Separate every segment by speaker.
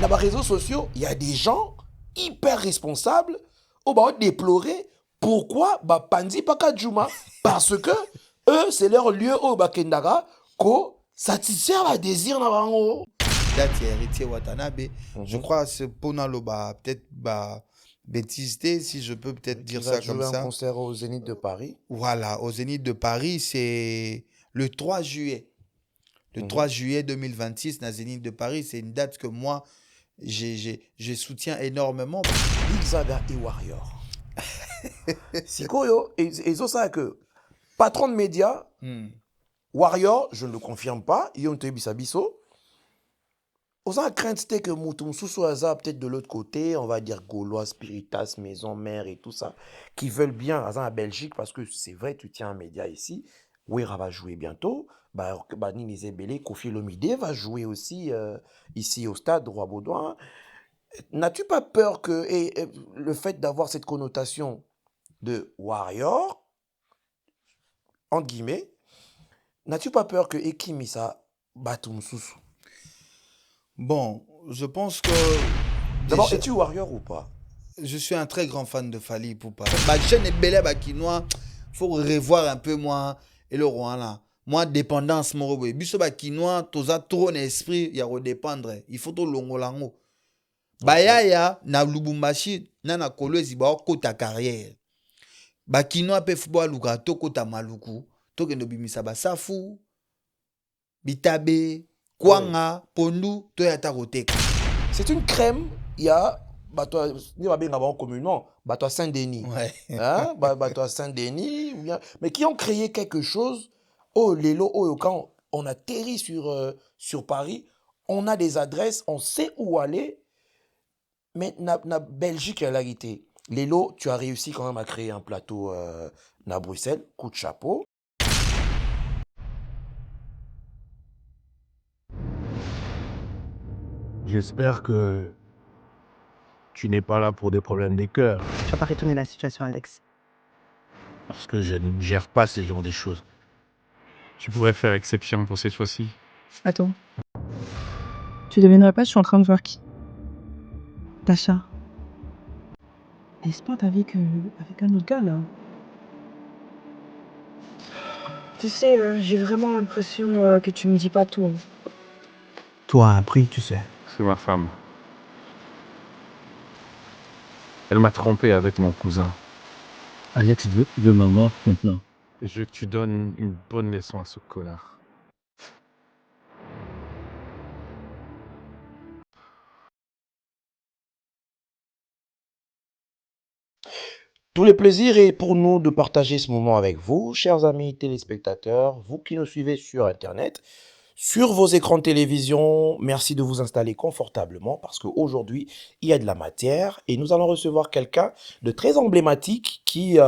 Speaker 1: Dans les réseaux sociaux, il y a des gens hyper responsables au bah déplorer pourquoi bah Pandi Paka Juma parce que eux c'est leur lieu au bah Kendara ko satisfaire la désir na bango.
Speaker 2: Date héritier Watanabe. Je
Speaker 1: Mhm.
Speaker 2: crois c'est Ponalo bah peut-être bah bêtise si je peux peut-être
Speaker 1: Qui
Speaker 2: dire
Speaker 1: va
Speaker 2: ça comme
Speaker 1: jouer un
Speaker 2: ça.
Speaker 1: concert au Zénith de Paris.
Speaker 2: Voilà, au Zénith de Paris, c'est le 3 juillet. Le
Speaker 1: Mhm.
Speaker 2: 3 juillet 2026, dans Zénith de Paris, c'est une date que moi, je soutiens énormément.
Speaker 1: Big Zaga et Warrior. Sikoyo, et ça que patron de médias, Warrior, je ne le confirme pas, Yon Bisabiso. Aux en crainte que Moutoum Soussou Aza, peut-être de l'autre côté, on va dire Gaulois, Spiritas, Maison Mère et tout ça, qui veulent bien Aza en Belgique, parce que c'est vrai, tu tiens un média ici. Ouera va jouer bientôt. Nini Zebele, Kofi Lomide va jouer aussi ici au stade Roi Baudouin. N'as-tu pas peur que le fait d'avoir cette connotation de warrior, entre guillemets, n'as-tu pas peur que Ekimisa Batoum Soussou?
Speaker 2: Bon, je pense que
Speaker 1: D'abord,
Speaker 2: déjà,
Speaker 1: es-tu warrior ou pas?
Speaker 2: je suis un très grand fan de Fali Ipupa. Bah, jeune et belle, bah, Kinois, faut revoir un peu moi et le roi là. Moi, dépendance, mon robot. Biso bah, Kinois, toza trop d'esprit, il y a redépendre. Il faut tout longo lango. Bah, ya, na Lubumbashi, na kolwezi, ba, kota carrière. Ba, Kinois, pe football, luka, to kota maluku, to kendo bimisa ba safu, bitabe, kwanga, pondu, to yata roteka.
Speaker 1: C'est une crème, il y a, communément, Saint-Denis.
Speaker 2: Ouais.
Speaker 1: Hein? Saint-Denis, mais qui ont créé quelque chose. Oh, Lélo, oh, quand on atterrit sur Paris, on a des adresses, on sait où aller, mais na Belgique, il y a l'arité. Lélo, tu as réussi quand même à créer un plateau à Bruxelles, coup de chapeau.
Speaker 3: J'espère que tu n'es pas là pour des problèmes des cœurs,
Speaker 4: Tu vas pas retourner la situation, Alex.
Speaker 3: parce que je ne gère pas ce genre de choses.
Speaker 5: Tu pourrais faire exception pour cette fois-ci.
Speaker 4: Attends. Tu devinerais pas, je suis en train de voir qui. Tasha. Est-ce pas ta vie avec un autre gars, là? Tu sais, j'ai vraiment l'impression que tu me dis pas tout.
Speaker 3: Toi, un prix, tu sais.
Speaker 5: C'est ma femme. Elle m'a trompé avec mon cousin.
Speaker 3: Alex veut ma mort maintenant.
Speaker 5: Et je veux que tu donnes une bonne leçon à ce connard.
Speaker 1: Tout le plaisir est pour nous de partager ce moment avec vous, chers amis téléspectateurs, vous qui nous suivez sur Internet, sur vos écrans de télévision. Merci de vous installer confortablement parce qu'aujourd'hui, il y a de la matière et nous allons recevoir quelqu'un de très emblématique qui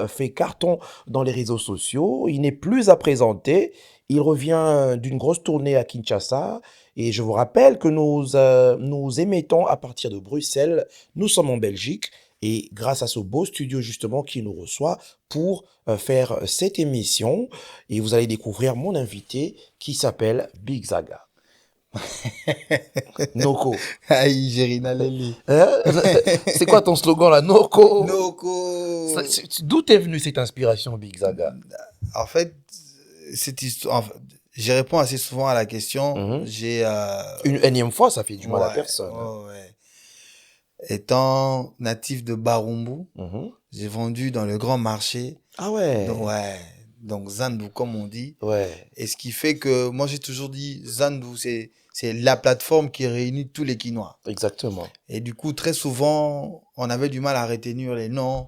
Speaker 1: fait carton dans les réseaux sociaux. Il n'est plus à présenter. Il revient d'une grosse tournée à Kinshasa. Et je vous rappelle que nous émettons à partir de Bruxelles. Nous sommes en Belgique. Et grâce à ce beau studio justement qui nous reçoit pour faire cette émission, et vous allez découvrir mon invité qui s'appelle Big Zaga. Noko.
Speaker 2: Aïe, Gérina Lely.
Speaker 1: Hein? C'est quoi ton slogan là? Noko.
Speaker 2: Noko.
Speaker 1: D'où t'es venue cette inspiration, Big Zaga?
Speaker 2: En fait, cette histoire, je réponds assez souvent à la question.
Speaker 1: Mhm.
Speaker 2: J'ai
Speaker 1: Une énième fois, ça fait du mal à
Speaker 2: ouais,
Speaker 1: personne.
Speaker 2: ouais. Étant natif de Barumbu,
Speaker 1: Mhm.
Speaker 2: j'ai vendu dans le grand marché.
Speaker 1: Ah ouais.
Speaker 2: Donc Zandu, comme on dit.
Speaker 1: Ouais.
Speaker 2: Et ce qui fait que moi, j'ai toujours dit, Zandu, c'est la plateforme qui réunit tous les Quinois.
Speaker 1: Exactement.
Speaker 2: Et du coup, très souvent, on avait du mal à retenir les noms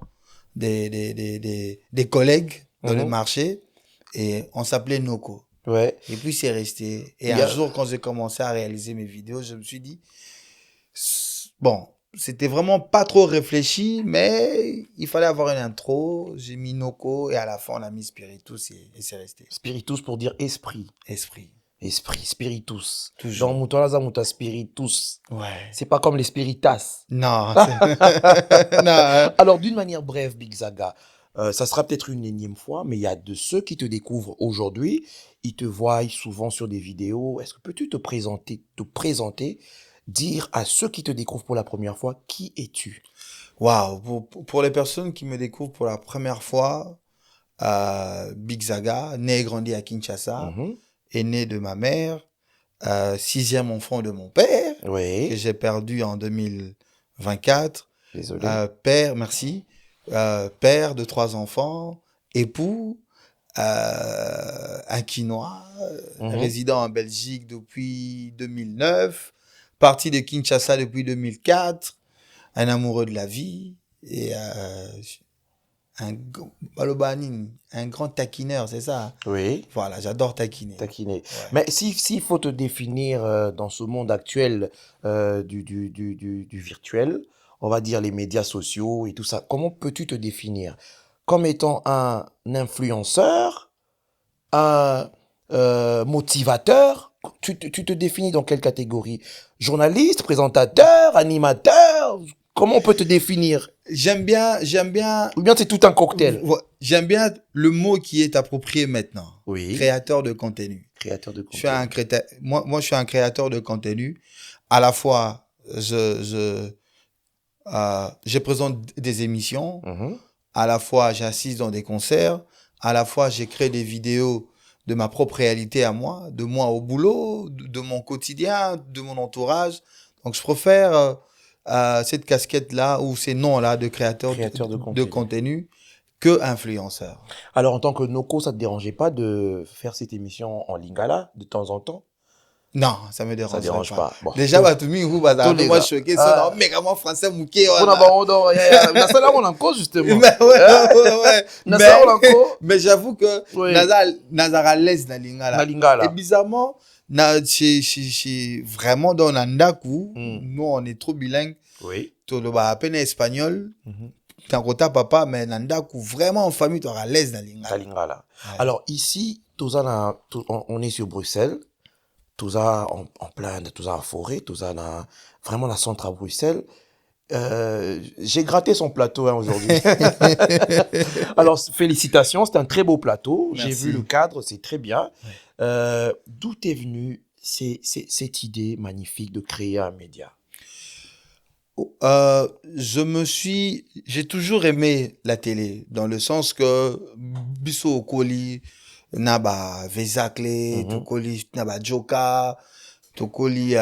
Speaker 2: des collègues dans le marché. Et on s'appelait Noko.
Speaker 1: Ouais.
Speaker 2: Et puis, c'est resté. Et un jour, quand j'ai commencé à réaliser mes vidéos, je me suis dit, bon, c'était vraiment pas trop réfléchi, mais il fallait avoir une intro. J'ai mis Noko et à la fin, on a mis Spiritus et c'est resté.
Speaker 1: Spiritus pour dire esprit.
Speaker 2: Esprit.
Speaker 1: Esprit, spiritus.
Speaker 2: Toujours.
Speaker 1: Dans Moutola Zamuta spiritus.
Speaker 2: Ouais.
Speaker 1: C'est pas comme les spiritas.
Speaker 2: Non. Non.
Speaker 1: Alors, d'une manière brève, Big Zaga, ça sera peut-être une énième fois, mais il y a de ceux qui te découvrent aujourd'hui. Ils te voient souvent sur des vidéos. Est-ce que peux-tu te présenter dire à ceux qui te découvrent pour la première fois, qui es-tu?
Speaker 2: Waouh, pour les personnes qui me découvrent pour la première fois, Big Zaga, né et grandi à Kinshasa,
Speaker 1: Mhm.
Speaker 2: aîné de ma mère, sixième enfant de mon père, que
Speaker 1: Oui,
Speaker 2: j'ai perdu en 2024.
Speaker 1: désolé.
Speaker 2: Père, merci. Père de 3 enfants, époux, un Quinois,
Speaker 1: Mhm.
Speaker 2: résident en Belgique depuis 2009, parti de Kinshasa depuis 2004, un amoureux de la vie et un grand taquineur, c'est ça?
Speaker 1: Oui,
Speaker 2: Voilà, j'adore taquiner.
Speaker 1: taquiné.
Speaker 2: Ouais.
Speaker 1: Mais s'il faut te définir dans ce monde actuel du virtuel, on va dire les médias sociaux et tout ça, comment peux-tu te définir? Comme étant un influenceur, un motivateur, tu te définis dans quelle catégorie? Journaliste, présentateur, animateur? Comment on peut te définir?
Speaker 2: J'aime bien,
Speaker 1: Ou bien c'est tout un cocktail?
Speaker 2: j'aime bien le mot qui est approprié maintenant.
Speaker 1: Oui,
Speaker 2: Créateur de contenu.
Speaker 1: créateur de
Speaker 2: Je suis un
Speaker 1: contenu.
Speaker 2: moi, je suis un créateur de contenu. À la fois, je présente des émissions.
Speaker 1: Mhm.
Speaker 2: À la fois, j'assiste dans des concerts. À la fois, j'écris des vidéos de ma propre réalité à moi, de moi au boulot, de mon quotidien, de mon entourage. Donc, je préfère cette casquette-là ou ces noms-là de créateur
Speaker 1: Créateur de
Speaker 2: de
Speaker 1: contenu.
Speaker 2: contenu que influenceur.
Speaker 1: Alors, en tant que Noko, ça te dérangeait pas de faire cette émission en lingala de temps en temps?
Speaker 2: Non, ça me
Speaker 1: Ça
Speaker 2: dérangerait
Speaker 1: dérange
Speaker 2: pas.
Speaker 1: pas. Bon.
Speaker 2: Déjà, batumi, vous, bah,
Speaker 1: Tous les
Speaker 2: moi,
Speaker 1: gars.
Speaker 2: choqué, ça, non, méga, moi, français, mouké,
Speaker 1: On a
Speaker 2: voilà.
Speaker 1: barodo, na ça là on en cause justement.
Speaker 2: Mais ouais.
Speaker 1: Na ça on en cause.
Speaker 2: Mais j'avoue que
Speaker 1: Oui.
Speaker 2: Nazara l'aise na lingala.
Speaker 1: Na
Speaker 2: Et
Speaker 1: lingala.
Speaker 2: bizarrement, vraiment dans Nandaku,
Speaker 1: Mm.
Speaker 2: nous on est trop bilingue.
Speaker 1: Oui.
Speaker 2: Tu le à peine espagnol,
Speaker 1: Mhm.
Speaker 2: t'en kota papa, mais Nandaku, vraiment en famille, tu auras l'aise na
Speaker 1: Na
Speaker 2: lingala.
Speaker 1: lingala.
Speaker 2: Ouais.
Speaker 1: Alors ici, on est sur Bruxelles. Toza en plein de Toza en forêt, Toza vraiment la centre à Bruxelles. J'ai gratté son plateau hein, aujourd'hui. Alors, félicitations, c'est un très beau plateau. J'ai
Speaker 2: Merci.
Speaker 1: vu le cadre, c'est très bien.
Speaker 2: Ouais.
Speaker 1: D'où est venue cette idée magnifique de créer un média?
Speaker 2: J'ai toujours aimé la télé, dans le sens que, biso okoli, naba Vezakle,
Speaker 1: Mhm.
Speaker 2: tokoli, naba Joka, tokoli,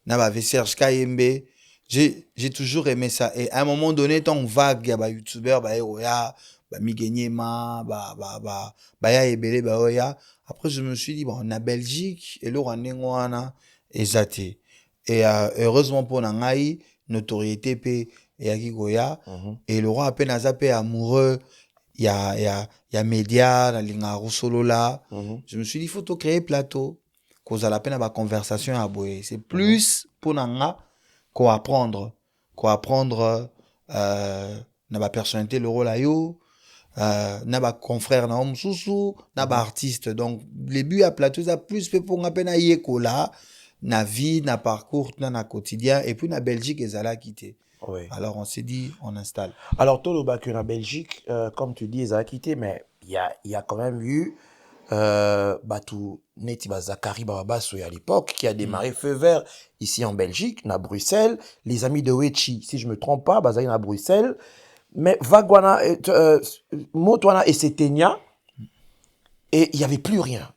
Speaker 2: naba Serge Kayembe. J'ai toujours aimé ça. Et à un moment donné, tant vague, ya ba youtubeur, ba Eroya, ba Migenyema, ba ya Ebele, ba Oya. Après, je me suis dit, bon, on a Belgique, et là, on est wana, et zate. Et heureusement pour Nangaï, notoriété pe eyaki koya
Speaker 1: Mhm.
Speaker 2: et le roi à peine aza pe amoureux ya média na linga rusolola.
Speaker 1: Mhm.
Speaker 2: Je me suis dit faut to créer plateau cause à la peine à ba conversation à boye c'est plus pour nanga quoi apprendre na ba personnalité le rôle ayo na ba confrère na homme susu na ba artiste donc les buts à plateau ça plus pe pour nga pe na yekola na vie, na parcours, na quotidien, et puis na Belgique, et Zala quitté.
Speaker 1: Oui.
Speaker 2: Alors on s'est dit, on installe.
Speaker 1: Alors, tout le bac en Belgique, comme tu dis, ils ont quitté, mais il y a quand même eu Batou Neti Zakari Bababasso à l'époque, qui a démarré Feu Vert ici en Belgique, à Bruxelles. Les amis de Wechi, si je me trompe pas, Bazaï à Bruxelles. Mais Vagwana, Motwana et Setenia, et il n'y avait plus rien.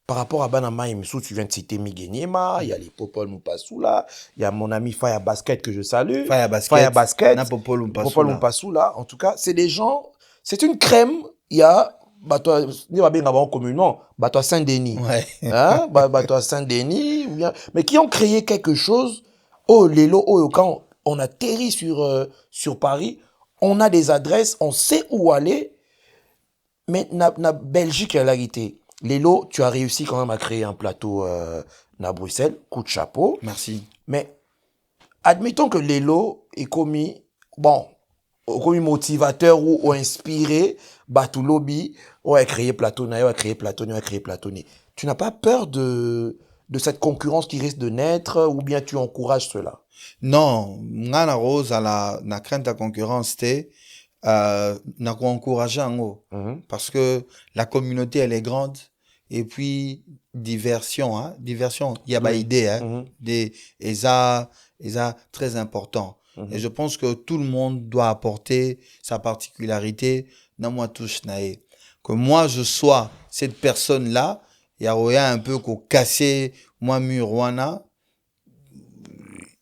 Speaker 1: Par rapport à Banama et Missou, tu viens de citer Migenyema, il y a les Popol Mupasoula, il y a mon ami Faya Basket que je salue.
Speaker 2: Faya Basket.
Speaker 1: Faya Basket.
Speaker 2: Na Popol
Speaker 1: Popol
Speaker 2: Mupasoula.
Speaker 1: Mupasoula. En tout cas, c'est des gens, c'est une crème. Il y a, bah, toi, ni va bien avoir communément, bah, toi, Saint-Denis.
Speaker 2: Ouais.
Speaker 1: Hein, bah, toi, Saint-Denis, ou bien, mais qui ont créé quelque chose. Oh, Lélo, oh, quand on atterrit sur Paris, on a des adresses, on sait où aller. Mais na Belgique, elle a été. Lélo, tu as réussi quand même à créer un plateau à Bruxelles, coup de chapeau.
Speaker 2: Merci.
Speaker 1: Mais admettons que Lélo est commis, bon, commis motivateur ou inspiré, Batou Lobby, ou a créé Platonné, ou a créé Platonné, ou a créé Platonné. Tu n'as pas peur de cette concurrence qui risque de naître, ou bien tu encourages cela?
Speaker 2: Non, ngana rose à na crainte à concurrence té, na encourager en haut. Parce que la communauté, elle est grande. et puis diversion, hein. Diversion, il y a pas idée, hein. Et ça, très important. Et je pense que tout le monde doit apporter sa particularité dans moi touche nae. Que moi je sois cette personne-là, il y a un peu qu'on cassé moi murwana.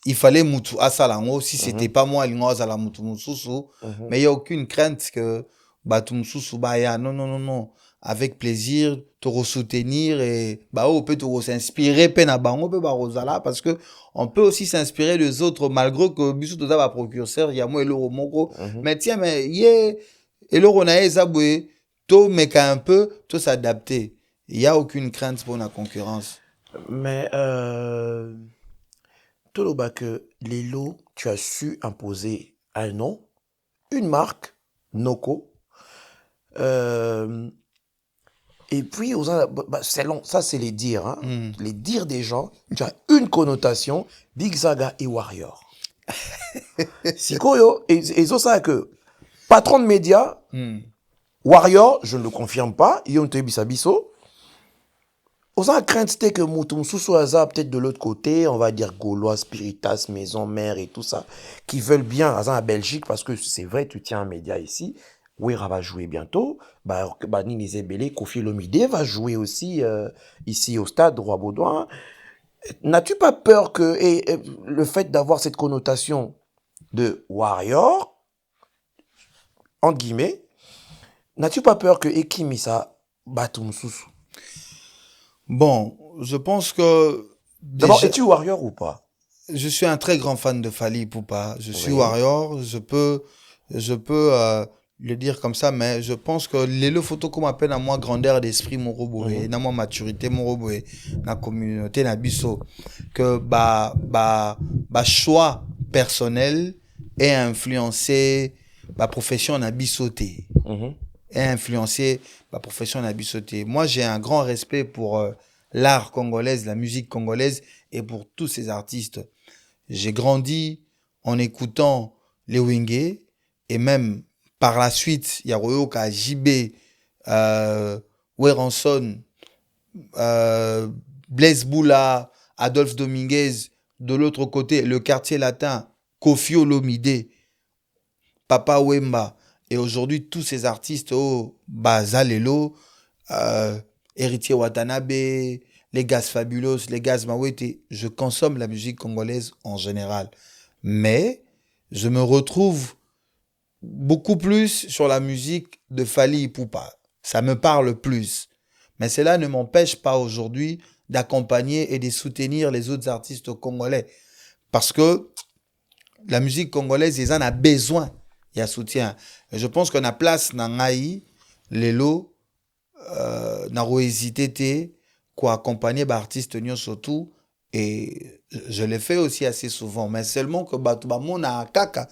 Speaker 2: Il fallait mutu asalango si c'était pas moi il ngozala mutu mususu, mais il y a aucune crainte que batu mususu ba ya non, avec plaisir te soutenir et bah on peut te s'inspirer pena bango peut ba rozala parce que on peut aussi s'inspirer des autres malgré que biso to za ba précurseur ya moi eloro moko mais tiens mais yé eloro na ezabwe to meka un peu to s'adapter, il y a aucune crainte pour la concurrence.
Speaker 1: Mais Toloba que Lelo, tu as su imposer un nom, une marque, Noko. Et puis, c'est long, ça c'est les dires. Hein. Les dires des gens, tu as une connotation, Big Zaga et Warrior. Sikoyo, et ça que patron de médias, Warrior, je ne le confirme pas, Yon Bisabiso. Aux a crainte c'était que Moutoum Sousouaza, peut-être de l'autre côté, on va dire Gaulois, Spiritas, Maison Mère et tout ça, qui veulent bien à Belgique, parce que c'est vrai, tu tiens un média ici. Ouira va jouer bientôt. Nini Zebele, Kofi Olomide va jouer aussi ici au stade Roi Baudouin. N'as-tu pas peur que le fait d'avoir cette connotation de warrior, entre guillemets, n'as-tu pas peur que Ekimisa Batoum Soussou?
Speaker 2: Bon, je pense que...
Speaker 1: D'abord, es-tu warrior ou pas?
Speaker 2: Je suis un très grand fan de Fally Ipupa. Je suis warrior. Je peux le dire comme ça, mais je pense que les photos qu'on m'appelle à moi grandeur d'esprit mon robot et dans moi maturité mon robot et la communauté na biso que choix personnel est influencé profession na bisoté et influencé profession na bisoté. Moi j'ai un grand respect pour l'art congolaise, la musique congolaise et pour tous ces artistes. J'ai grandi en écoutant les Wingé et même par la suite, il y a Royoka, JB, Weranson, Blaise Boula, Adolphe Dominguez, de l'autre côté, le quartier latin, Kofi Olomide, Papa Wemba. Et aujourd'hui, tous ces artistes, Zalelo, Héritier Watanabe, les Gaz Fabulous, les Gaz Mawete, je consomme la musique congolaise en général. Mais je me retrouve beaucoup plus sur la musique de Fally Ipupa. Ça me parle plus. Mais cela ne m'empêche pas aujourd'hui d'accompagner et de soutenir les autres artistes congolais. Parce que la musique congolaise, ils en ont besoin. Il y a soutien. Et je pense qu'on a place dans Ngaï, Lelo, n'a hésité quoi accompagner l'artiste surtout. Et je le fais aussi assez souvent. Mais seulement que mon a kaka.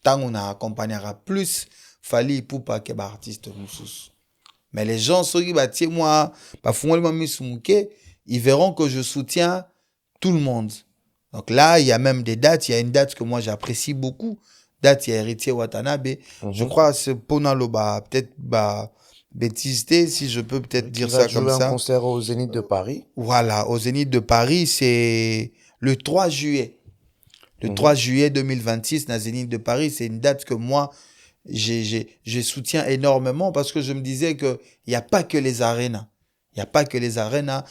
Speaker 2: Tant on accompagnera plus Fally Ipupa que l'artiste Moussous. Mais les gens, ceux qui battent moi, ils verront que je soutiens tout le monde. Donc là, il y a même des dates. Il y a une date que moi j'apprécie beaucoup. Date, il y a Héritier Watanabe. Je crois que c'est Ponaloba, peut-être bêtise, si je peux peut-être dire ça comme ça.
Speaker 1: Un concert au Zénith de Paris.
Speaker 2: Voilà, au Zénith de Paris, c'est le 3 juillet. Le 3 juillet 2026, dans Zénith de Paris, c'est une date que moi, je soutiens énormément parce que je me disais qu'il n'y a pas que les arénas. Il n'y a pas que les arénas.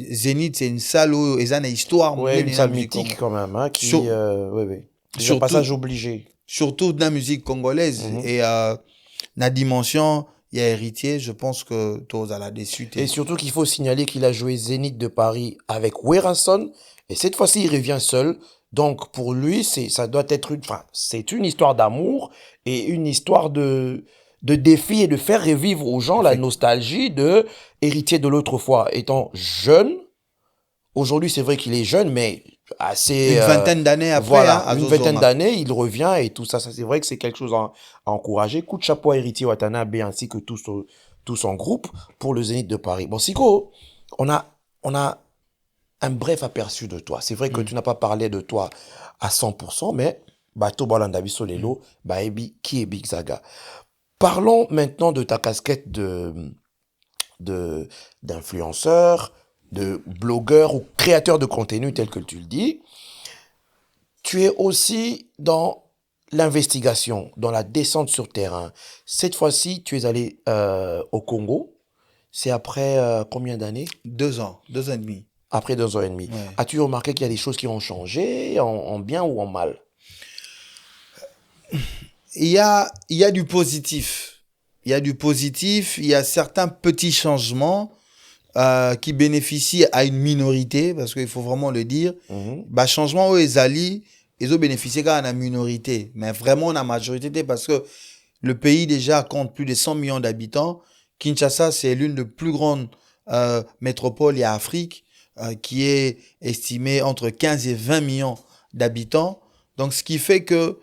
Speaker 2: Zénith, c'est une salle où ils ont une histoire.
Speaker 1: Oui, une salle mythique quand même. Hein, qui, c'est un passage obligé.
Speaker 2: Surtout dans la musique congolaise. Et la dimension, il y a Héritier, je pense que tous à la déçue.
Speaker 1: Et surtout qu'il faut signaler qu'il a joué Zénith de Paris avec Weranson. Et cette fois-ci, il revient seul. Donc, pour lui, ça doit être c'est une histoire d'amour et une histoire de défi et de faire revivre aux gens la nostalgie de Héritier de l'autre fois. Étant jeune, aujourd'hui, c'est vrai qu'il est jeune, mais assez...
Speaker 2: Une vingtaine d'années après.
Speaker 1: Voilà, une vingtaine d'années, il revient et tout ça. Ça, c'est vrai que c'est quelque chose à encourager. Coup de chapeau à Héritier Watanabe ainsi que tout son groupe pour le Zénith de Paris. Bon, Siko, on a un bref aperçu de toi. C'est vrai que tu n'as pas parlé de toi à 100%, mais Bato Balanda Solelo, qui est Big Zaga. Parlons maintenant de ta casquette de d'influenceurs, de blogueurs ou créateurs de contenu tel que tu le dis. Tu es aussi dans l'investigation, dans la descente sur terrain. Cette fois-ci, tu es allé au Congo. C'est après combien d'années?
Speaker 2: 2 ans, 2 ans et demi.
Speaker 1: Après 2 ans et demi.
Speaker 2: Ouais.
Speaker 1: As-tu remarqué qu'il y a des choses qui ont changé, en bien ou en mal?
Speaker 2: Il y a du positif. Il y a du positif. Il y a certains petits changements qui bénéficient à une minorité, parce qu'il faut vraiment le dire. Bah, changement où ils allient, ils ont bénéficié quand même à la minorité. Mais vraiment, la majorité, parce que le pays déjà compte plus de 100 millions d'habitants. Kinshasa, c'est l'une des plus grandes métropoles en Afrique, qui est estimée entre 15 et 20 millions d'habitants. Donc, ce qui fait que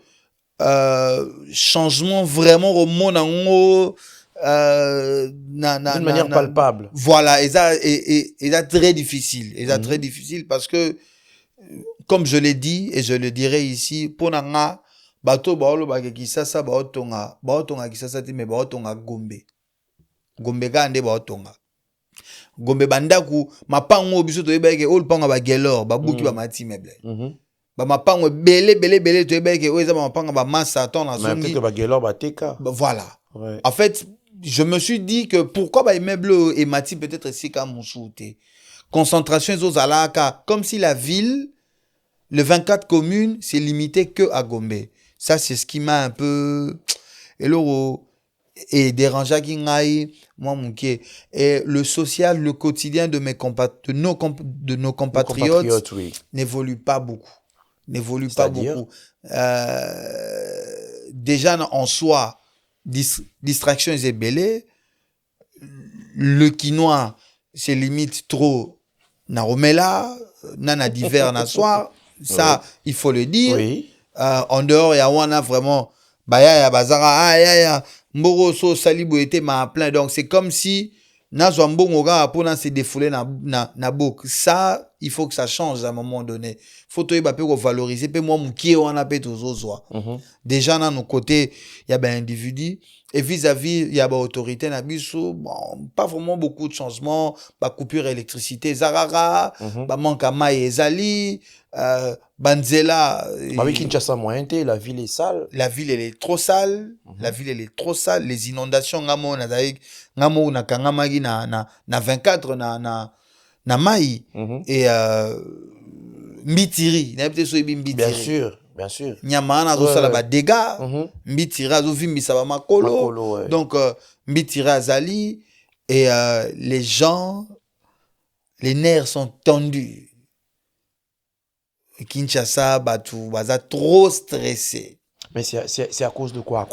Speaker 2: changement vraiment au monde en haut,
Speaker 1: d'une manière palpable.
Speaker 2: Voilà, et ça très difficile. Et ça très difficile parce que, comme je l'ai dit et je le dirai ici, pour nanga, bato baolo bakisasa baotonga kisasa ti me baotonga Gombe. Gombe gande baotonga. Gombe bandaku mapango biso to yebeke ol panga ba gelor babuki ba mati meble. Ba mapango belé to yebeke o eza ba mapanga ba massa ton na
Speaker 1: zongi. Mais peut-être que ba gelor ba teka.
Speaker 2: Voilà.
Speaker 1: Ouais.
Speaker 2: En fait, je me suis dit que pourquoi ba immeuble et mati peut-être ici comme Moussouté. Concentration aux alaka comme si la ville, le 24 communes, c'est limité que à Gombe. Ça c'est ce qui m'a un peu et dérangé qui n'aille moi mon qui et le social, le quotidien de nos compatriotes
Speaker 1: oui.
Speaker 2: n'évolue pas beaucoup. N'évolue pas beaucoup. Déjà en soi, distraction est belé. Le quinoa, c'est limite trop naromela, nana d'hiver, na soir. Ça, oui. Il faut le dire.
Speaker 1: Oui.
Speaker 2: En dehors, il y a wana vraiment, ya bazara, ya mboro so salibo était ma plein. Donc, c'est comme si, na zwambongo ga pour se défouler na bok. Ça, il faut que ça change à un moment donné. Faut que tu valoriser. Puis moi, mon qui on a tout ça. Déjà, dans nos côtés, il y a ben individu. Et vis-à-vis, il y a autorité, bon, pas vraiment beaucoup de changements, coupure d'électricité, Zarara, manque à maï et Zali, Banzela.
Speaker 1: Oui, Kinshasa moyen, la ville est sale.
Speaker 2: La ville, elle est trop sale. La ville, elle est trop sale. Les inondations, ngamo na kangamagi na 24 na maï. Et Mbitiri,
Speaker 1: bien sûr. Bien sûr.
Speaker 2: Nyamana zo sala ba dégâts, Mbitira zo vimbisa ba makolo.
Speaker 1: Ouais.
Speaker 2: Donc Mbitira Zali et les gens, les nerfs sont tendus. Kinshasa batu baza trop stressé.
Speaker 1: Mais c'est à cause de quoi?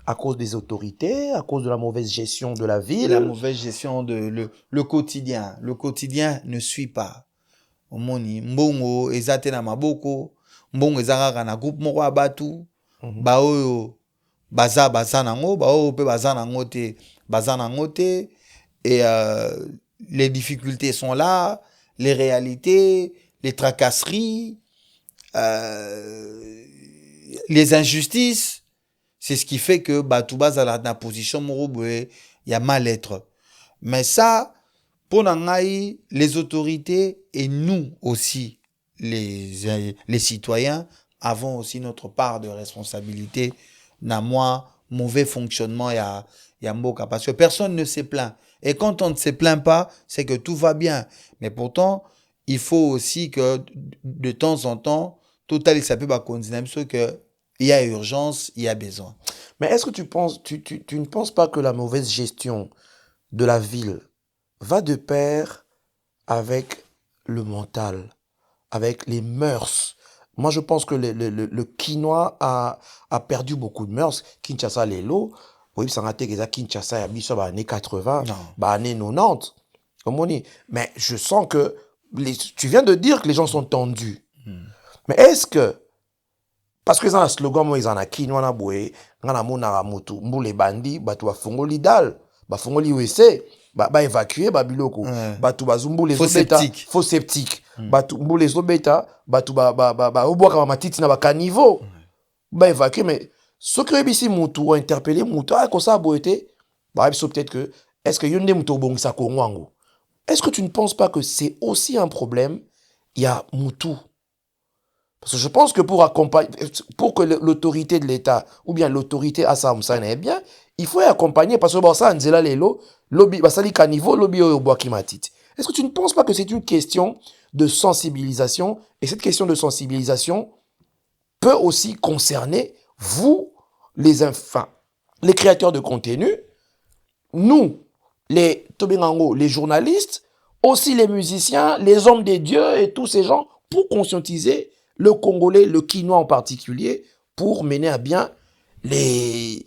Speaker 1: À cause des autorités, à cause de la mauvaise gestion de la ville.
Speaker 2: La mauvaise gestion de le quotidien. Le quotidien ne suit pas. Omoni mbongo ezate na maboko. Mbongo ezaka na groupe moko abatu ba oyo baza nango ba oyo pe baza nango te et les difficultés sont là, les réalités, les tracasseries, les injustices, c'est ce qui fait que batu baza na position moko il y a mal-être. Mais ça pour nangai les autorités et nous aussi les citoyens avons aussi notre part de responsabilité dans mauvais fonctionnement ya mboka parce que personne ne se plaint et quand on ne se plaint pas c'est que tout va bien mais pourtant il faut aussi que de temps en temps total il s'appelle que il y a urgence, il y a besoin.
Speaker 1: Mais est-ce que tu ne penses pas que la mauvaise gestion de la ville va de pair avec le mental, avec les mœurs? Moi, je pense que le quinoa a perdu beaucoup de mœurs. Kinshasa, les lots, oui, ça a été que Kinshasa, il y a années 80, années 90. Mais je sens que tu viens de dire que les gens sont tendus. Mais est-ce que, parce qu'ils ont un slogan, moi, ils ont un quinoa, ils ont un motu, les bandits, ils ont fongoli dal, fongoli USA. Évacuer biloko batu bazumbu les faux sceptiques batu mbu les obeta batu obwaka ba matiti na ba caniveau évacuer mais ce que bisi mutu ou interpeller mutu ko ça boité biso peut-être que est-ce que yonde mutobongisa kongwango? Est-ce que tu ne penses pas que c'est aussi un problème? Il y a Moutou. Parce que je pense que pour accompagner, pour que l'autorité de l'État, ou bien l'autorité à ça est bien, il faut accompagner, parce que bon, ça, Nzela Lelo, lobby, basali kanivo, lobby au bois kimatit. Est-ce que tu ne penses pas que c'est une question de sensibilisation, et cette question de sensibilisation peut aussi concerner vous, les enfants, les créateurs de contenu, nous, les Tobengango, les journalistes, aussi les musiciens, les hommes des dieux et tous ces gens, pour conscientiser le Congolais, le Quinois en particulier, pour mener à bien les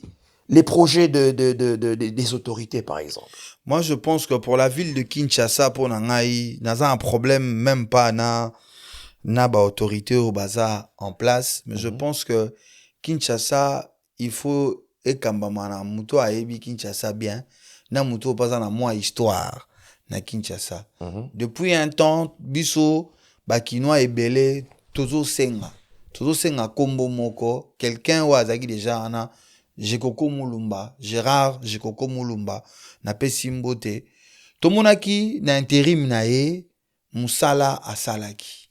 Speaker 1: projets des autorités, par exemple.
Speaker 2: Moi, je pense que pour la ville de Kinshasa, pour Nangaï, n'a un problème même pas na autorité au bazar en place. Mais je pense que Kinshasa, il faut ekambamana muto aebi Kinshasa bien. Na muto pas na moi histoire na Kinshasa. Depuis un temps, biso bakinois ebele tozo senga kombo moko quelqu'un ou azaki déjà ana Jekoko Mulumba, Gérard Jekoko Mulumba, na pesimbote. Tomonaki na intérim na ye, Moussala asalaki.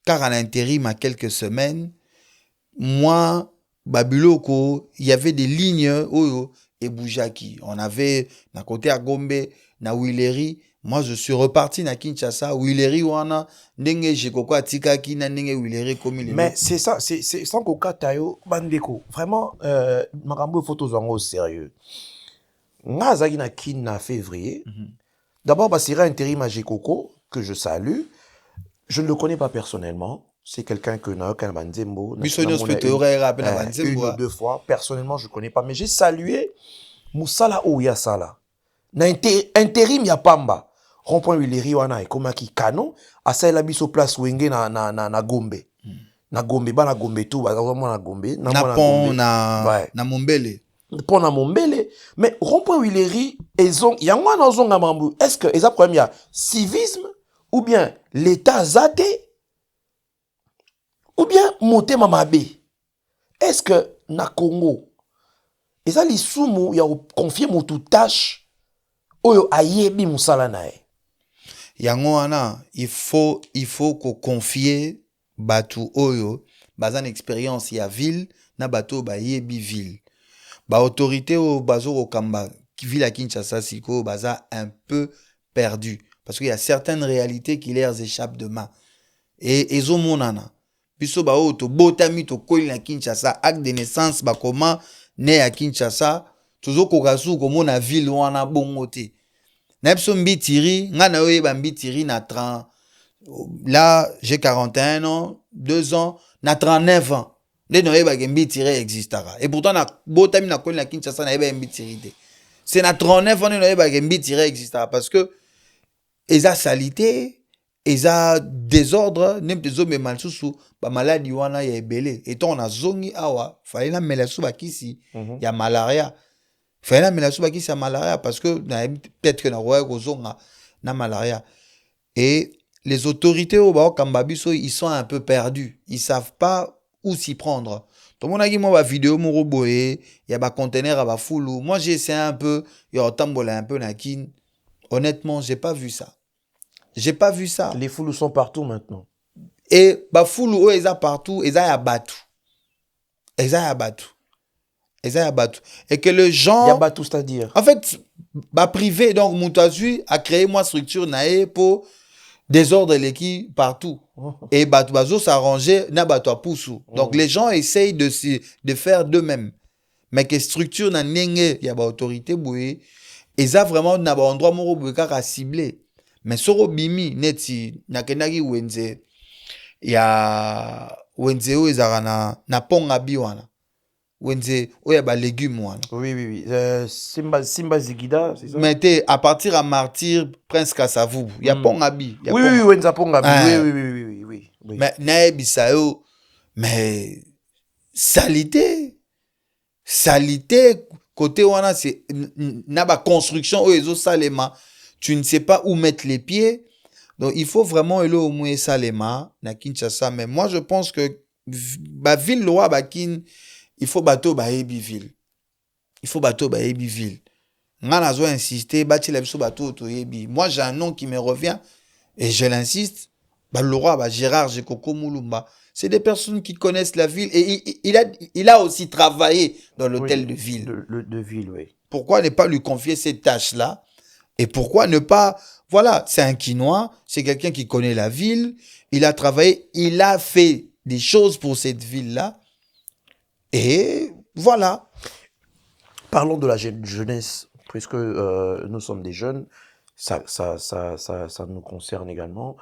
Speaker 2: Car en intérim à quelques semaines, moi, Babyloko, il y avait des lignes oyo et Boujaki. On avait, na côté à Gombe, na Willery. Moi, je suis reparti na Kinshasa. Willery wana, ndenge Jekoko atikaki na ndenge Willery komi le.
Speaker 1: Mais c'est ça, c'est sans qu'au tayo bandeko. Vraiment, makambo photo zongo au sérieux. Nga zagi na kin na février. D'abord, Basira intérim à Jekoko, que je salue. Je ne le connais pas personnellement. C'est quelqu'un que n'a aucun Banzembo. Une ou deux fois. Personnellement, je ne connais pas. Mais j'ai salué Moussala Ouya Sala. Na intérim ya Pamba. Rond-point Willery wana ekomaki kano. Asala biso place wenge na Gombe. Na Gombe, ba na Gombe tout. Ba na Gombe.
Speaker 2: Na pont na Mombele.
Speaker 1: Pont na Mombele. Mais rond-point Willery, yango wana ozonga mambu. Est-ce que eza problème ya civisme? Ou bien l'État zate, ou bien motema mabe. Est-ce que na Congo, eza li sumu ya confier mutu tâche oyo ayebi musala nae?
Speaker 2: Yango wana, il faut ko confier batu oyo bazan expérience ya ville na batu ba yebi ville. Ba autorité o bazo ko kamba ville à Kinshasa siko baza un peu perdu. Parce qu'il y a certaines réalités qui leur échappent de main. Et ezo monana. Biso ba oto botami to koli na Kinshasa, acte de naissance ba comment né à Kinshasa, tozo kokasu komo na ville wana bongote. Na biso mbitiri, nga na oye ba mbitiri na 30. Là, j'ai 41 ans, 2 ans, na 39 ans. Les noye ba mbitiri existara. Et pourtant na botami na koli na Kinshasa na ba mbitiri. C'est na 39 ans noye ba mbitiri existara parce que eza salité, eza désordre, nem des hommes malsusu, ba maladie wana ya ebele. Et on a zongi awa, fallait na melasu bakisi, ya malaria. Fallait na melasu bakisi ya malaria parce que peut-être que na roya kozonga na malaria. Et les autorités au bao kambabiso, ils sont un peu perdus. Ils savent pas où s'y prendre. Tout le monde a dit moi ba vidéo moro boye, ya ba conteneur à ba foulou. Moi j'ai essayé un peu, ya tambola un peu na kin. Honnêtement, j'ai pas vu ça. J'ai pas vu ça.
Speaker 1: Les foulous sont partout maintenant.
Speaker 2: Et bah foulou ils sont partout, ils ont abattu. Ils ont abattu. Ils ont abattu. Et que le gens
Speaker 1: y a abattu, c'est-à-dire
Speaker 2: en fait bah privé donc Moutazu a créé moi structure naé pour désordre l'équipe partout. Et bah bazo s'arranger na bato a poussou. Donc les gens essayent de faire d'eux-mêmes. Mais que structure na nenge y a ba autorité boué, ils ont vraiment na ba endroit moro bouka ciblé. Mais soro bimi neti nakenaki wenze ya wenze o ezara na ponga bi wana wenze o ya ba légumes wana.
Speaker 1: Oui. Simba Zigida, c'est ça?
Speaker 2: Mais t'es à partir à Martyr Prince Kasavubu ya ponga bi.
Speaker 1: Oui, wenza ponga bi. Oui.
Speaker 2: Mais na bisayo mais salité côté wana c'est na ba construction o ezo salema. Tu ne sais pas où mettre les pieds. Donc, il faut vraiment aller au moins Salema, na Kinshasa. Mais moi, je pense que la ville loi, il faut bateau, ville. Il faut bateau, ville. Ngana zo insister, bati la biso bato toyebi. Moi, j'ai un nom qui me revient et je l'insiste. Bah, le roi, bah, Gérard Gekoko Moulumba. C'est des personnes qui connaissent la ville et il a aussi travaillé dans l'hôtel de ville.
Speaker 1: De ville, oui.
Speaker 2: Pourquoi ne pas lui confier cette tâche-là? Et pourquoi ne pas... Voilà, c'est un Quinois, c'est quelqu'un qui connaît la ville, il a travaillé, il a fait des choses pour cette ville-là. Et voilà.
Speaker 1: Parlons de la jeunesse, puisque nous sommes des jeunes, ça nous concerne également.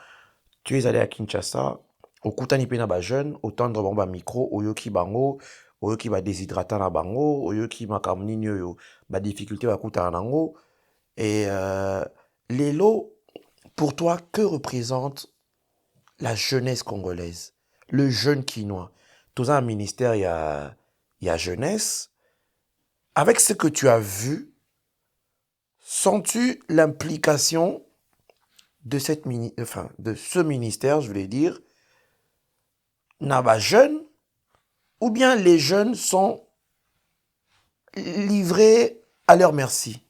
Speaker 1: Tu es allé à Kinshasa, au Koutani Pena ba jeune, autant de bomba micro, oyoki bango, oyoki ba déshydratant na bango, oyoki makamni yo ba difficulté ba kuta nango. Et Lélo, pour toi, que représente la jeunesse congolaise, le jeune quinois? Dans un ministère, il y a jeunesse. Avec ce que tu as vu, sens-tu l'implication de de ce ministère, je voulais dire, Naba jeune, ou bien les jeunes sont livrés à leur merci?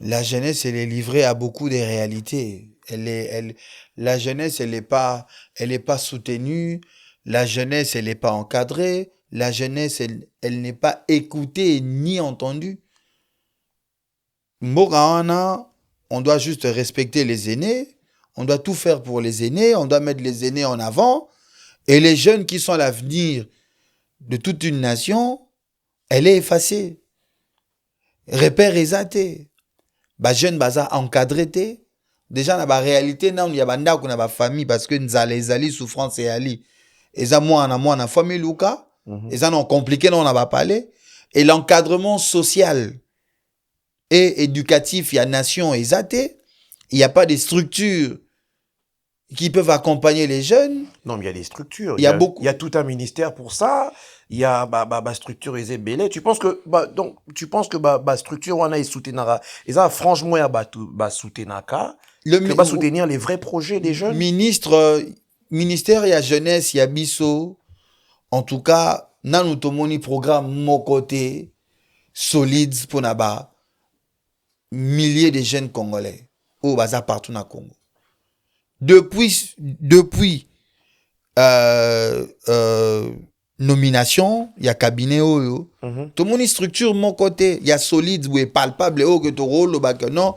Speaker 2: La jeunesse, elle est livrée à beaucoup de réalités. La jeunesse, elle est pas soutenue. La jeunesse, elle n'est pas encadrée. La jeunesse, elle n'est pas écoutée ni entendue. Moraana, on doit juste respecter les aînés. On doit tout faire pour les aînés. On doit mettre les aînés en avant. Et les jeunes qui sont l'avenir de toute une nation, elle est effacée. Repère exaté. Ba jeune baza encadré té. Déjà na ba réalité na on y a banda ko na ba famille parce que nzala ezali souffrance et ali. Eza moi na famille luka, eza non compliqué non na ba parler et l'encadrement social et éducatif il y a nation exaté, il y a pas de structures qui peuvent accompagner les jeunes.
Speaker 1: Non, mais il y a des structures.
Speaker 2: Il y a beaucoup.
Speaker 1: Il y a tout un ministère pour ça. Il y a structure Ezebele. Tu penses que structure wana est soutenara. Et ça franchement ya soutenaka. Que va soutenir les vrais projets des jeunes.
Speaker 2: Ministère il y a jeunesse, il y a biso. En tout cas, nanu tomoni programme mon côté solide pour naba milliers de jeunes congolais au baza partout na Congo. Depuis nomination, il y a cabinet oyo. Tout le monde structure mon côté, il y a solide ou palpable ou que ton rôle que non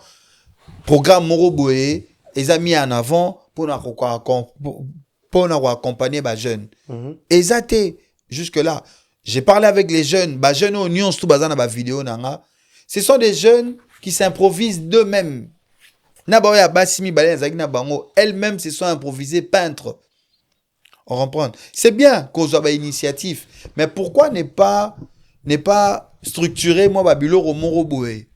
Speaker 2: programme moroboé, ils ont mis en avant pour accompagner les jeunes. Exacté jusque là. J'ai parlé avec les jeunes, les jeunes au Nyon tout bazan na vidéo nanga. Ce sont des jeunes qui s'improvisent d'eux-mêmes. Elles-mêmes se sont improvisées peintres. On reprend. C'est bien qu'on soit une initiative, mais pourquoi ne pas structurer moi babilo au Moroboé?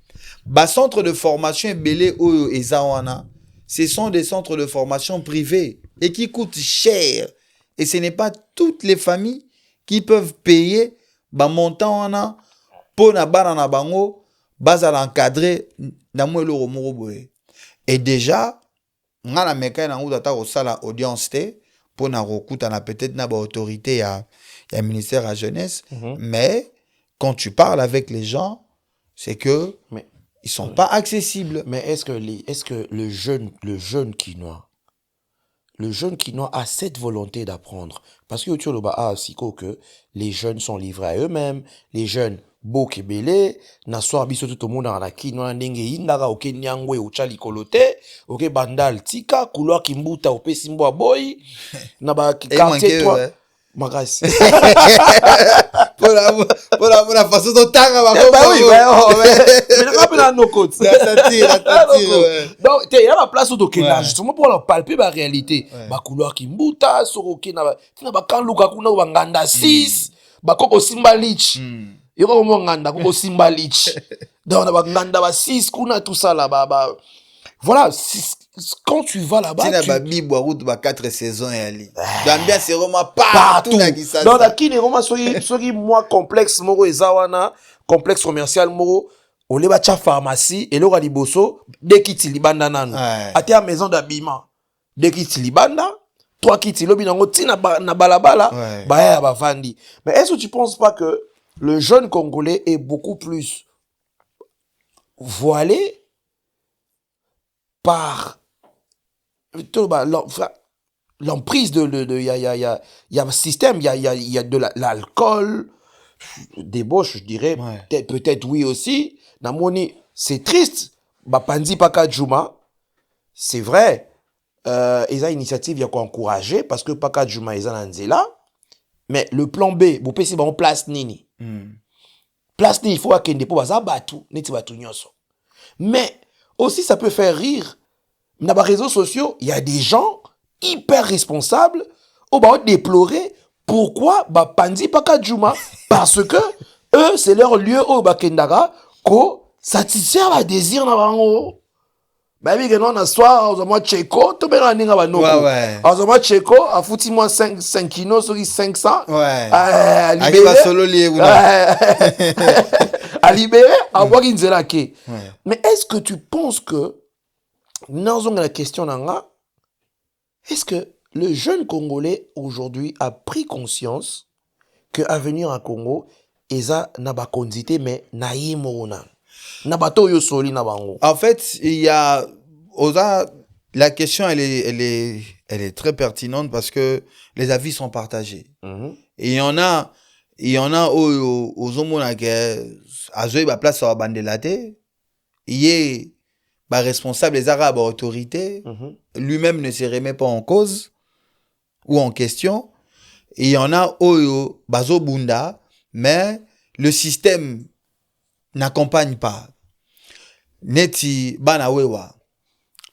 Speaker 2: Centre de formation belé oyo ezawana. Ce sont des centres de formation privés et qui coûtent cher. Et ce n'est pas toutes les familles qui peuvent payer montant wana pour na bana na bango bazal encadré na mwelo au Moroboé. Et déjà, ngana meka na ngudata ko sala audience té pour na rokuta na peut-être na ba autorité ya ministère à jeunesse, mais quand tu parles avec les gens, c'est que ils sont pas accessibles.
Speaker 1: Mais est-ce que le jeune quinois a cette volonté d'apprendre? Parce que tu as siko que les jeunes sont livrés à eux-mêmes, les jeunes beau kebele na soir biso tout le monde na quinois ndenge indaka oke nyangwe uchali kolote oke bandal tika couloir kimbuta opesi mbo boy na ba quartier toi magasi
Speaker 2: pour la façon dont tanga ba
Speaker 1: oui mais na pas nos côtes donc il y a la place où là justement pour leur palper la réalité ba couloir kimbuta soroke na ba kan luka kuna ba nganda 6 ba koko simba lich yoko mo nganda koko simba lich donc na ba nganda ba 6 kuna tout ça là voilà. Quand tu vas là-bas,
Speaker 2: tu as Bibo route 4 saisons et ali. L'ambiance c'est vraiment partout na Kinshasa.
Speaker 1: Donc la kine vraiment soki moi complexe moro ezawana, complexe commercial moro, on les bacha pharmacie et le liboso dès qu'il libanda nanu. Ati à maison d'habillement. Dès qu'il libanda, 3 kits lobi nango tina na balabala, ba ya ba vandi. Mais est-ce que tu penses pas que le jeune congolais est beaucoup plus voilé par l'emprise il y a un système, il y a de l'alcool, débauche, je dirais,
Speaker 2: Ouais.
Speaker 1: peut-être oui aussi. Namoni, c'est triste. Bapandi Paka Juma, c'est vrai. Ils ont initiative, il y a quoi encourager parce que Paka Juma, ils ont là. Mais le plan B, vous pouvez en place nini. Place nini, il faut qu'il y ait des batu, neti batu nyonso. Mais aussi, ça peut faire rire. Dans les réseaux sociaux, il y a des gens hyper responsables au bas déplorer pourquoi Pandi Paka Juma parce que eux, c'est leur lieu au Bakendara ko satisfaire la désir na bango. Bah oui, non, na soir, on a Tcheko, tout bien ninga ba noko.
Speaker 2: Ouais.
Speaker 1: On a Tcheko, a fouti moi 5 kilos sur 500.
Speaker 2: Ouais.
Speaker 1: À
Speaker 2: Aki
Speaker 1: libérer.
Speaker 2: va solo lié,
Speaker 1: À libérer, à voir une zélake.
Speaker 2: Ouais.
Speaker 1: Mais est-ce que tu penses que, dans la question nanga, est-ce que le jeune Congolais aujourd'hui a pris conscience que à venir en Congo, eza na ba kondité mais na yimona. Na bato yo soli na bango.
Speaker 2: En fait, il y a la question elle est très pertinente parce que les avis sont partagés. Et il y en a aux homona que azoy ba place sur bandelate, il est responsable des arabes autorité, lui-même ne se remet pas en cause ou en question. Et il y en a oyo bazo bunda, mais le système n'accompagne pas. Neti banawewa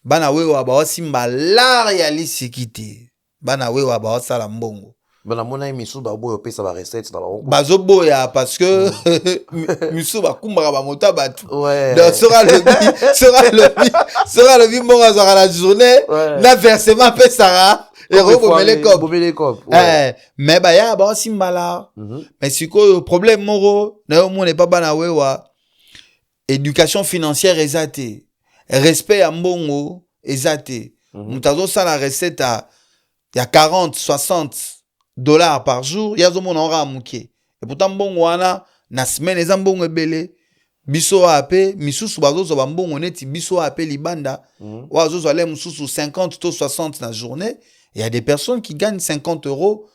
Speaker 2: ba simba la réalité banawewa ba sala mbongo
Speaker 1: Bana mona misu ba boyo pesa ba recette na ba.
Speaker 2: bazo boya parce que misu ba kumbaka ba mota batu.
Speaker 1: Ouais.
Speaker 2: Donc sera le vie mbongo azara la journée, na versement pesa et rebomele cop. Mais ba ya ba simba la. Mais siko problème moro na yo mone pa banawewa. Éducation financière ezate, respect à mbongo ezate. Mutazo ça la recette à il y a 40, 60 dollars par jour, il y a zo mona ora muke. Et pourtant mbongo wana na semaine eza mbongo ebele. Biso ape misusu bazo zo mbongo neti biso ape libanda. Wazo zo ale misusu 50 to 60 na journée. Il y a des personnes qui gagnent 50 euros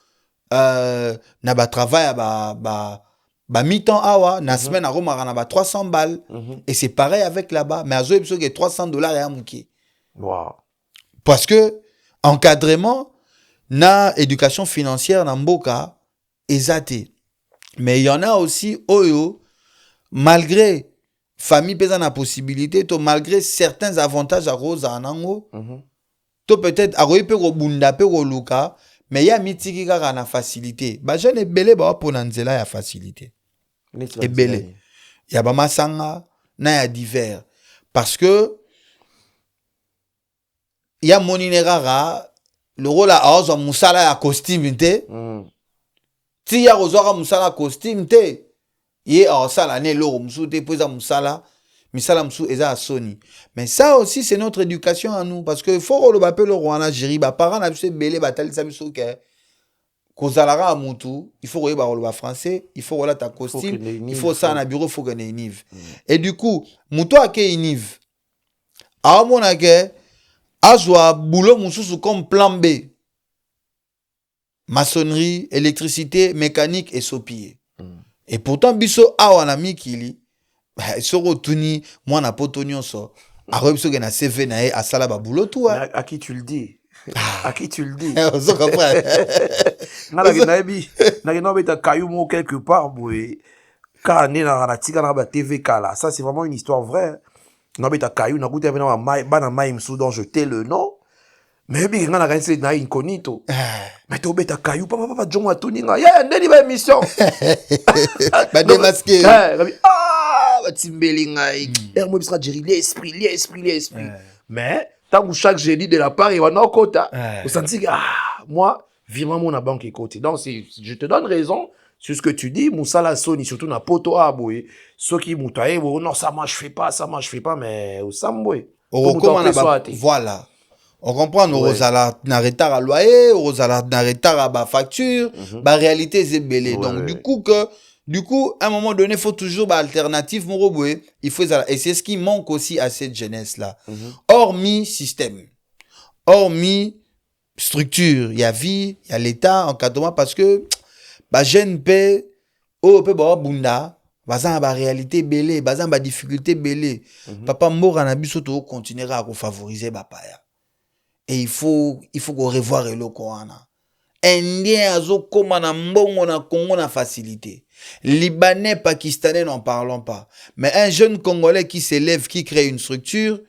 Speaker 2: na ba travail ba mi-temps awa na semaine à Roma na 300 balles et c'est pareil avec là-bas mais azo ebiso que 300 dollars ya muki.
Speaker 1: Wow.
Speaker 2: Parce que encadrement na éducation financière na mboka ezate. Mais il y en a aussi oyo malgré famille pesa na possibilité to malgré certains avantages à Rosa anango to peut-être a roipe ko bunda pe ko luka. Mais il y a mitiki kaka na facilité. Ba jeune ebele ba pona nzela ya facilité. Ebele. Il y a ba masanga na ya divers parce que il y a moninera le rôle à ozo musala ya costume te. Ti ya ozo musala costume te. Yé a sala ne lo musu te poza musala. Misala msu eza Sony. Mais ça aussi, c'est notre éducation à nous. Parce que faut le bapel le roi Algérie, bah parents n'a pas belé batal ça biso que kozalara à mutu, il faut regarder le français, il faut regarder ta costume, il faut ça na bureau, faut gagner une nive. Et du coup, mutu a ke nive. A mon que azwa boulot mususu comme plan B. Maçonnerie, électricité, mécanique et sopier. Et pourtant biso awa na mikili soro tuni mwana poto nyonso arobiso ke na CV na e asala ba boulot tout
Speaker 1: à qui tu le dis? À qui tu le dis?
Speaker 2: on comprend.
Speaker 1: Na no beta kayumo quelque part boy. Ka ne na tika na ba TV kala. Ça c'est vraiment une histoire vraie. Na beta kayu na kuta vena bana maimsu dont je t'ai le nom. Mais bien na ga c'est na incognito. Mais to beta kayu papa jonga tuninga. Ya ndeni ba émission.
Speaker 2: Ba démasqué.
Speaker 1: Timbelingai. Moi, il sera l'esprit. Mais, tant que chaque jeudi de la part, il va dans le quota. Vous sentez que, moi, virement mon banque est côté. Donc, je te donne raison sur ce que tu dis. Moussala Sony, surtout dans Poto Aboué. Ceux qui moutaillent, non, ça, moi, je fais pas, mais au Samboué.
Speaker 2: Voilà. On comprend, nous, Rosala, n'a retard à loyer, Rosala, n'a retard à facture. La réalité, c'est belé. Donc, du coup, que, Du coup, à un moment donné, il faut toujours bah, alternative, mon robot. Il faut ça. Et c'est ce qui manque aussi à cette jeunesse-là. Hormis système, hormis structure, il y a vie, il y a l'État, encadrement, parce que bah, jeune paix, oh, peut bah, bunda, bazan ba réalité belé, bazan ba difficulté belé. Papa mora na biso to continuera à favoriser bapaya. Et il faut qu'on revoir le Coran. Indien azo koma na mbongo na Congo na facilité. Libanais, Pakistanais, n'en parlons pas. Mais un jeune Congolais qui s'élève, qui crée une structure,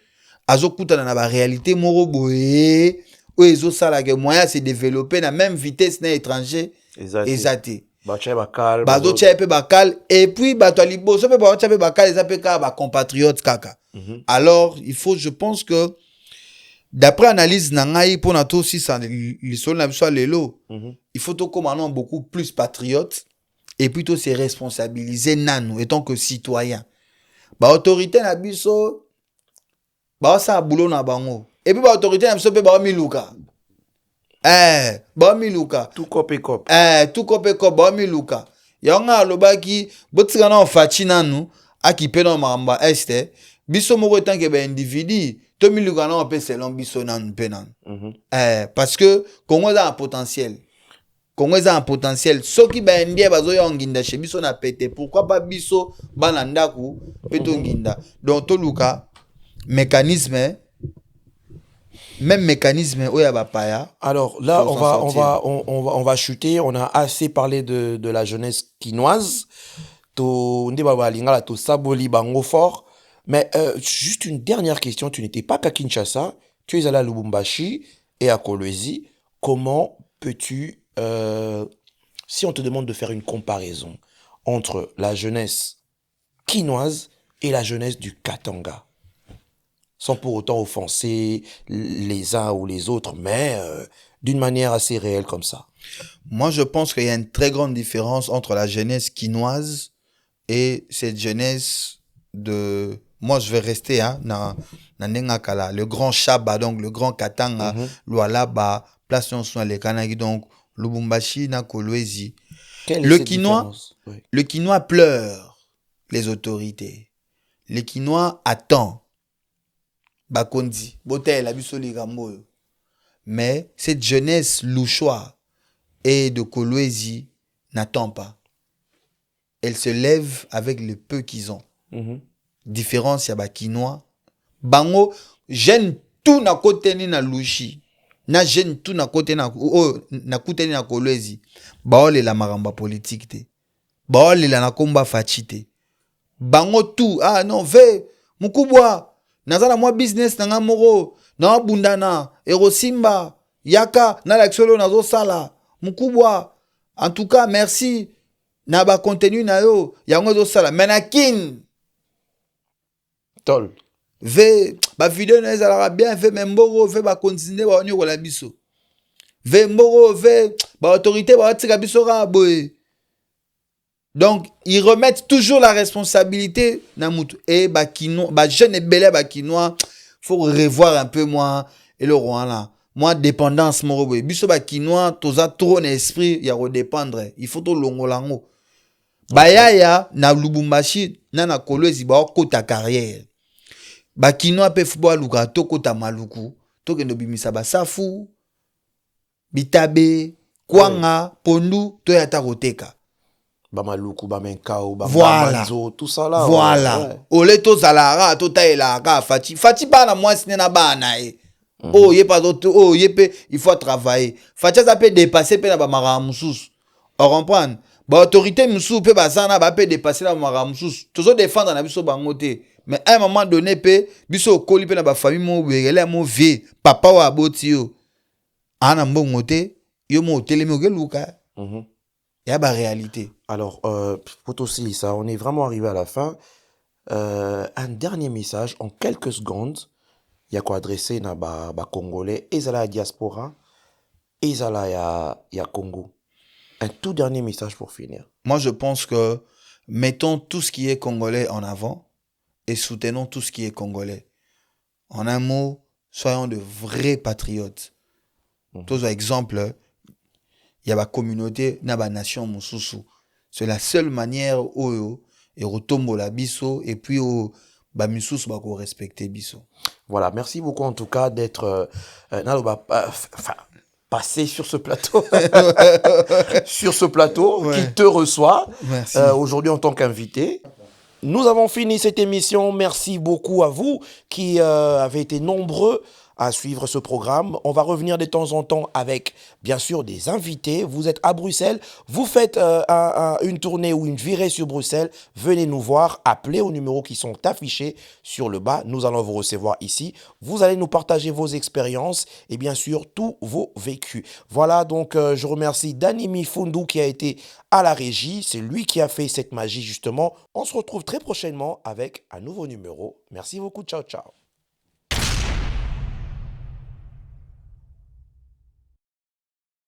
Speaker 2: azo kuta na ba réalité moro boé, ou ezo sala que moyen se développer na même vitesse na étranger. Exacté.
Speaker 1: Bacha bakal.
Speaker 2: Bazo tchepe bakal et puis bato alibo so pe ba tchepe bakal les apeka ba compatriotes kaka. Alors, il faut je pense que d'après analyse nangai pour nato si ça les sol na biso lelo, il faut to comme beaucoup plus patriote et plutôt se responsabiliser nanu étant que citoyen. Ba autorité na biso ba sa boulot na bango. Et puis ba autorité na biso pe ba miluka. Ba miluka.
Speaker 1: Tout copé cop.
Speaker 2: Tout copé cop ba miluka. Yanga alobaki botika na fachi nanu akipe na mamba este biso moko tant que ba individu to miluka na pe selon biso nanu pe nanu. Parce que Congo a un potentiel. Congo a un potentiel. Ceux qui ba ndie bazo ya nginda chez biso na pété. Pourquoi pas biso bananda ku peto nginda. Donc to luka mécanisme même mécanisme oya bapaya.
Speaker 1: Alors là, on va chuter. On a assez parlé de la jeunesse quinoise. To ndeba lingala to saboli bango fort. Mais juste une dernière question. Tu n'étais pas qu'à Kinshasa. Tu es allé à Lubumbashi et à Kolwezi. Comment peux-tu, si on te demande de faire une comparaison entre la jeunesse quinoise et la jeunesse du Katanga, sans pour autant offenser les uns ou les autres, mais d'une manière assez réelle comme ça?
Speaker 2: Moi, je pense qu'il y a une très grande différence entre la jeunesse quinoise et cette jeunesse de... Moi, je vais rester dans le grand Chaba, donc le grand Katanga, Lualaba, place sur les Kanagi, donc Lubumbashi, na Kolwezi. Le Quinois pleure les autorités. Le Quinois attend. Bakondi, Botel, Abisoli Gambo. Mais cette jeunesse louchois et de Kolwezi n'attend pas. Elle se lève avec le peu qu'ils ont. Différence, il y a Quinois. Bango, jeune tout na côté ni na louchi. Na jeune tout na côté na côté ni na Kolwezi. Baole la maramba politique te. Baole la na komba fachite. Bango tout, non, ve, mukubwa. Nazala moi business na ngamoro. Na bundana, Erosimba, Yaka, na l'axolo nazo sala. Mukubwa. En tout cas, merci. Na ba contenu na yo. Yango zo sala. Menakin.
Speaker 1: Tol.
Speaker 2: Ve, ba vidéo na ezala bien, ve memboro, ve ba continuer ba onyo la biso. Ve mboro, ve, ba autorité ba tika biso ra boy. Donc, ils remettent toujours la responsabilité na mutu. Et ba kino, ba jeune et belé ba kinois, faut revoir un peu moi et le roi là. Moi dépendance mon robo. Biso ba kinois, toza trop n'esprit ya redépendre. Il faut to longo lango. Ba ya na Lubumbashi, na Kolwezi ba ko ta carrière. Ba kinois pe football luka to ko ta maluku. To ke no bimisa ba safu. Bitabe, kwanga, pondu, to ya ta roteka.
Speaker 1: Bamaluku, Bamenkao,
Speaker 2: Voilà.
Speaker 1: Bamazo, tout ça là.
Speaker 2: Voilà.
Speaker 1: Ouais.
Speaker 2: Ole to zalara, to taelara, fati. Fati pas na moi sine na bana e. Oh, yé pas d'autre. Oh, yé pe, il faut travailler. Fati ça peut dépasser pe na ba mara musus. On comprend. Ba autorité musu pe ba sana ba peut dépasser na mara musus. Toujours défendre na biso bangote. Mais à un moment donné pe biso koli pe na ba famille mo wele mo vie. Papa wa boti yo. Ana mbongote, yo mo telemi ogeluka. Il y a la réalité.
Speaker 1: Alors, pour aussi ça, on est vraiment arrivé à la fin. Un dernier message en quelques secondes. Il y a quoi adresser na ba Congolais, et la diaspora, et la ya Congo. Un tout dernier message pour finir.
Speaker 2: Moi, je pense que mettons tout ce qui est congolais en avant et soutenons tout ce qui est congolais. En un mot, soyons de vrais patriotes. Tous exemple, il y a la communauté, na ba nation mususu. C'est la seule manière oyo et retombola biso et puis au bamisusu bako respecter biso.
Speaker 1: Voilà, merci beaucoup en tout cas d'être passé sur ce plateau, sur ce plateau
Speaker 2: Ouais.
Speaker 1: qui te reçoit
Speaker 2: Merci.
Speaker 1: aujourd'hui en tant qu'invité. Nous avons fini cette émission. Merci beaucoup à vous qui avez été nombreux à suivre ce programme. On va revenir de temps en temps avec, bien sûr, des invités. Vous êtes à Bruxelles, vous faites une tournée ou une virée sur Bruxelles. Venez nous voir, appelez aux numéros qui sont affichés sur le bas. Nous allons vous recevoir ici. Vous allez nous partager vos expériences et bien sûr tous vos vécus. Voilà, donc je remercie Dani Mifundu qui a été à la régie. C'est lui qui a fait cette magie justement. On se retrouve très prochainement avec un nouveau numéro. Merci beaucoup. Ciao, ciao.